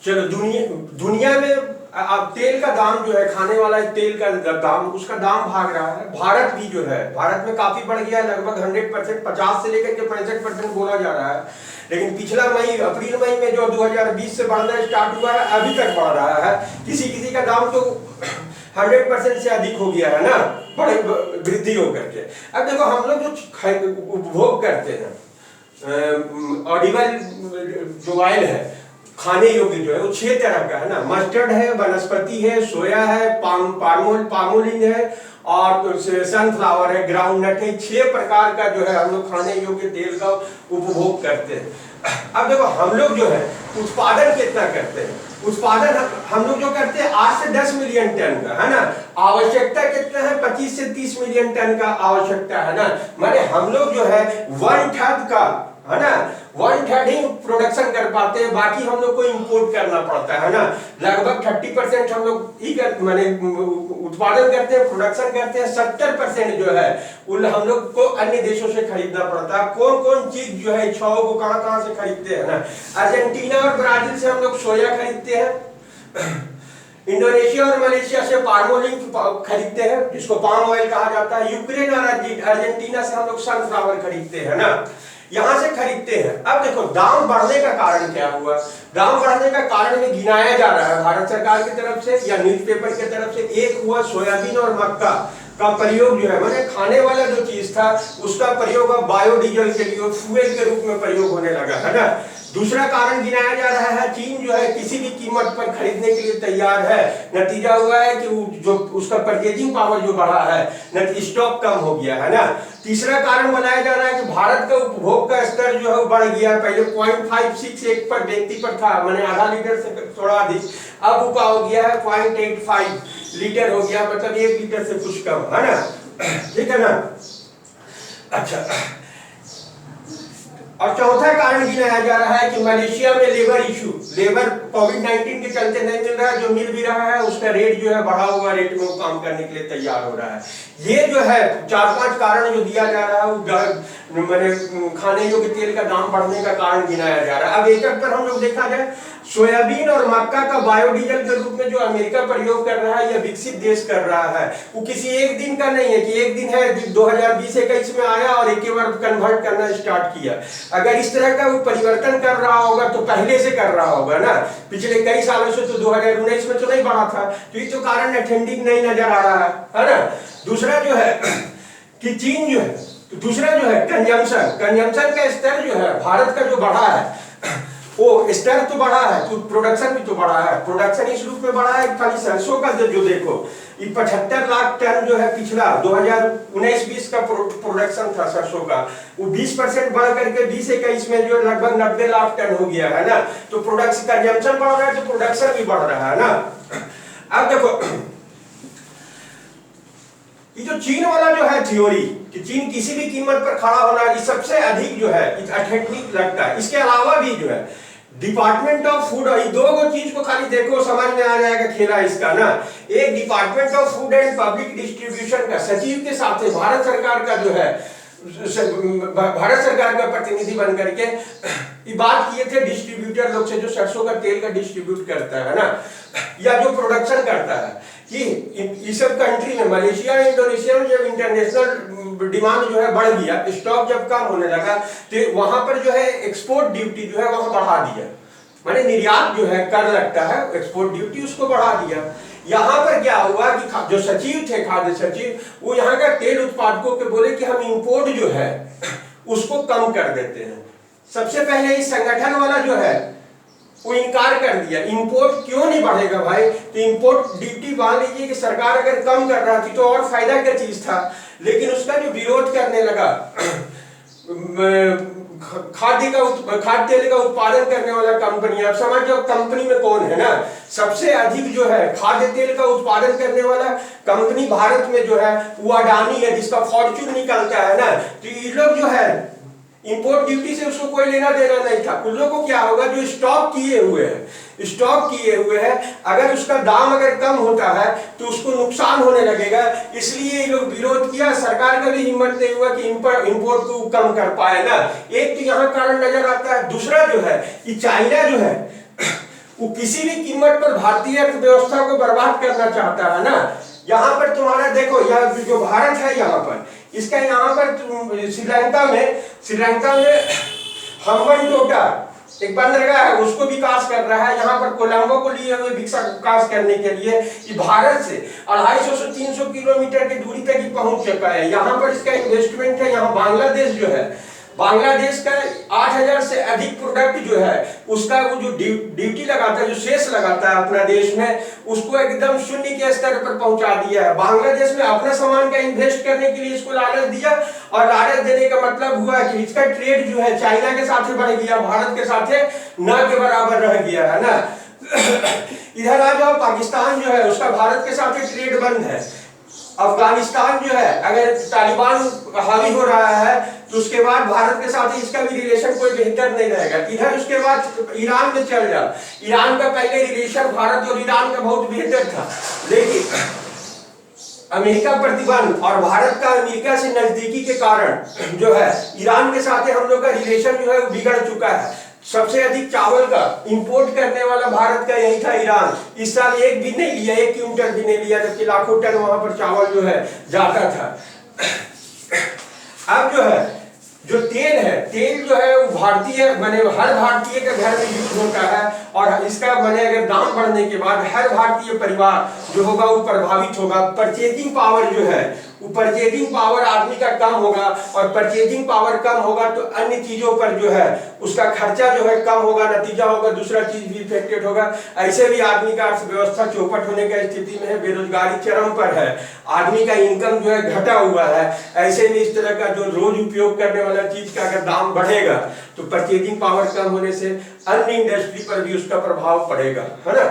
चलो दुनिया में अब तेल का दाम जो है, खाने वाला तेल का दाम, उसका दाम भाग रहा है। भारत भी जो है, भारत में काफी बढ़ गया है, लगभग 100%, 50 से लेकर के 65% बोला जा रहा है। लेकिन पिछला अप्रैल मई में जो 2020 से बढ़ना स्टार्ट हुआ है, अभी तक बढ़ रहा है। किसी किसी का दाम तो 100% से अधिक हो गया है ना, बड़े वृद्धि होकर के। अब देखो हम लोग जो उपभोग करते हैं ऑडिबल जो ऑयल है, खाने योग्य जो है, वो 6 तरह का है ना। मस्टर्ड है, वनस्पति है, सोया है, पामोलिन है और सनफ्लावर है, ग्राउंडनट है। 6 प्रकार का जो है हम लोग खाने योग्य तेल का उपभोग करते हैं। अब देखो हम लोग जो है उत्पादन कितना करते हैं, उत्पादन हम लोग जो करते हैं 8 से 10 मिलियन टन का है ना। आवश्यकता कितना है, 25 से 30 मिलियन टन का आवश्यकता है ना। माने हम लोग जो है 1/3 का है ना, 1/3 ही प्रोडक्शन कर पाते हैं, बाकी हम लोग को इंपोर्ट करना पड़ता है ना। लगभग 30% हम लोग ही माने उत्पादन करते हैं, प्रोडक्शन करते हैं। 70% जो है उन हम लोग को अन्य देशों से खरीदना पड़ता है। कौन कौन चीज जो है इच्छाओं को कहां कहां से खरीदते हैं ना। अर्जेंटीना और ब्राजील से हम लोग सोया खरीदते हैं। इंडोनेशिया और मलेशिया से पामोलिन खरीदते हैं, जिसको पाम ऑयल कहा जाता है। यूक्रेन और अर्जेंटीना से हम लोग सनफ्लावर खरीदते हैं ना, यहां से खरीदते हैं। अब देखो दाम बढ़ने का कारण क्या हुआ, दाम बढ़ने का कारण में गिनाया जा रहा है भारत सरकार की तरफ से या न्यूज़पेपर की तरफ से। एक हुआ सोयाबीन और मक्का का प्रयोग जो है, माने खाने वाला जो चीज था उसका प्रयोग अब बायोडीजल के लिए फ्यूल के रूप में प्रयोग होने लगा है ना। दूसरा कारण गिनाया जा रहा है, चीन जो है किसी भी कीमत पर खरीदने के लिए तैयार है। नतीजा हुआ है कि जो उसका परचेजिंग पावर जो बढ़ा है, स्टॉक कम हो गया है ना। तीसरा कारण बनाया जा रहा है कि भारत का उपभोग का स्तर जो है बढ़ गया। पहले 0.56 एक पर व्यक्ति पर था, माने आधा लीटर से थोड़ा अधिक, अब वो हो गया है 0.85 लीटर हो गया, मतलब 1 लीटर से कुछ कम है ना। ठीक है ना। अच्छा, और चौथा कारण गिनाया जा रहा है कि मलेशिया में लेबर इशू, लेबर कोविड-19 के चलते नहीं मिल रहा है, जो मिल भी रहा है उसका रेट जो है बढ़ा हुआ रेट में वो काम करने के लिए तैयार हो रहा है। ये जो है 4-5 कारण जो दिया जा रहा है वो मैंने खाने योग्य तेल का दाम बढ़ने का कारण गिनाया जा रहा है। अब एक पर हम लोग देखा जाए, सोयाबीन और मक्का का बायोडीजल के रूप में जो अमेरिका प्रयोग कर रहा है या विकसित देश कर रहा है, वो किसी एक दिन का नहीं है कि एक दिन है 2020-21 में आया और एक बार कन्वर्ट करना स्टार्ट किया। अगर इस तरह का वो परिवर्तन कर रहा होगा तो पहले से कर रहा होगा ना, पिछले कई सालों से। तो 2019 में तो नहीं बढ़ा था, तो ये तो कारण ट्रेंडिंग नहीं नजर आ रहा है ना। दूसरा जो है कि चीन जो है, दूसरा जो है कंजम्पशन का स्तर जो है भारत का जो बढ़ा है, वो स्तर तो बढ़ा है तो प्रोडक्शन भी तो बढ़ा है। प्रोडक्शन इस रूप में बढ़ा है, खाली सरसों का जो देखो ये 75 लाख टन जो है पिछला 2019-20 का प्रोडक्शन था सरसों का, वो 20% बढ़ करके 20-21 में जो लगभग 90 लाख टन हो गया है ना। तो प्रोडक्शन कंजम्पशन बढ़ रहा है तो प्रोडक्शन भी बढ़ रहा है ना। अब देखो ये जो चीन वाला जो है थ्योरी कि चीन किसी भी कीमत पर खड़ा होना, ये सबसे अधिक जो है अथेंटिक लगता है। इसके अलावा भी जो है डिपार्टमेंट ऑफ फूड, ये दो चीज को खाली देखो समझ में आ जाएगा खेला इसका ना। एक department of food and public distribution का सचिव के साथ भारत सरकार का जो है, भारत सरकार का प्रतिनिधि बन करके ये बात किए थे डिस्ट्रीब्यूटर लोग से, जो सरसों का तेल का डिस्ट्रीब्यूट करता है ना या जो प्रोडक्शन करता है, कि इस सब कंट्री में मलेशिया इंडोनेशिया में जब इंटरनेशनल डिमांड जो है बढ़ गया, स्टॉक जब कम होने लगा, तो वहां पर जो है एक्सपोर्ट ड्यूटी जो है वहां बढ़ा दिया। माने निर्यात जो है कर लगता है, एक्सपोर्ट ड्यूटी उसको बढ़ा दिया। यहाँ पर क्या हुआ कि जो सचिव थे, खाद्य सचिव, वो यहाँ का तेल उत्पादकों के बोले कि हम इंपोर्ट जो है उसको कम कर देते हैं। सबसे पहले इस संगठन वाला जो है वो इनकार कर दिया। इंपोर्ट क्यों नहीं बढ़ेगा भाई, तो इंपोर्ट ड्यूटी मान लीजिए कि सरकार अगर कम कर रहा थी तो और फायदा का चीज था, लेकिन उसका जो विरोध करने लगा खाद्य तेल का उत्पादन करने वाला कंपनी, आप समझ जाओ कंपनी में कौन है ना, सबसे अधिक जो है खाद्य तेल का उत्पादन करने वाला कंपनी भारत में जो है वो अडानी है, जिसका फॉर्च्यून निकलता है ना। तो ये लोग जो है इंपोर्ट ड्यूटी से उसको कोई लेना देना नहीं था। उन लोगों को क्या होगा, जो स्टॉक किए हुए हैं, अगर उसका दाम अगर कम होता है तो उसको नुकसान होने लगेगा, इसलिए ये लोग विरोध किया। सरकार का भी हिम्मत नहीं हुआ कि इंपोर्ट को कम कर पाए ना। एक तो यहाँ कारण नजर आता है। दूसरा जो है कि चाइना जो है वो किसी भी कीमत पर भारतीय अर्थव्यवस्था को बर्बाद करना चाहता है ना। यहाँ पर तुम्हारा देखो, यह जो भारत है यहाँ पर, इसका यहाँ पर श्रीलंका में हम्बनटोटा एक बंदरगाह है, उसको विकास कर रहा है। यहाँ पर कोलंबो को लिए हुए विकास करने के लिए ये भारत से 250 से 300 किलोमीटर की दूरी तक ही पहुंच चुका है। यहाँ पर इसका इन्वेस्टमेंट है। यहाँ बांग्लादेश जो है, बांग्लादेश का 8000 से अधिक प्रोडक्ट जो है उसका वो जो ड्यूटी लगाता है, जो सेस लगाता है अपना देश में, उसको एकदम शून्य के स्तर पर पहुंचा दिया है। बांग्लादेश में अपना सामान का इन्वेस्ट करने के लिए इसको लालच दिया, और लालच देने का मतलब हुआ कि इसका ट्रेड जो है चाइना के साथ बढ़ गया, भारत के साथ न के बराबर रह गया है ना। इधर आ जाओ, पाकिस्तान जो है उसका भारत के साथ ट्रेड बंद है। अफगानिस्तान जो है, अगर तालिबान हावी हो रहा है तो उसके बाद भारत के साथ इसका भी रिलेशन कोई बेहतर नहीं रहेगा। इधर उसके बाद ईरान में चल जाओ, ईरान का पहले रिलेशन भारत और ईरान का बहुत बेहतर था, लेकिन अमेरिका प्रतिबंध और भारत का अमेरिका से नजदीकी के कारण जो है ईरान के साथ हम लोग का रिलेशन जो है वो बिगड़ चुका है। सबसे अधिक चावल का इंपोर्ट करने वाला भारत का यही था ईरान। इस साल एक भी नहीं लिया, 1 क्विंटल भी नहीं लिया, जबकि लाखों टन वहां पर चावल जो है जाता था। अब जो है जो तेल है, तेल जो है वो भारतीय माने हर भारतीय के घर में यूज होता है, और इसका माने अगर दाम बढ़ने के बाद हर भारतीय परिवार जो होगा वो प्रभावित होगा। परचेजिंग पावर जो है, वो परचेजिंग पावर आदमी का कम होगा, और परचेजिंग पावर कम होगा तो अन्य चीजों पर जो है उसका खर्चा जो है कम होगा, नतीजा होगा दूसरा चीज भी इफेक्टेड होगा। ऐसे भी आदमी का अर्थव्यवस्था चौपट होने का स्थिति में है, बेरोजगारी चरम पर है, आदमी का इनकम जो है घटा हुआ है। ऐसे में इस तरह का जो रोज उपयोग करने वाला चीज का अगर दाम बढ़ेगा तो परचेजिंग पावर कम होने से अन्य इंडस्ट्री पर भी उसका प्रभाव पड़ेगा, है ना।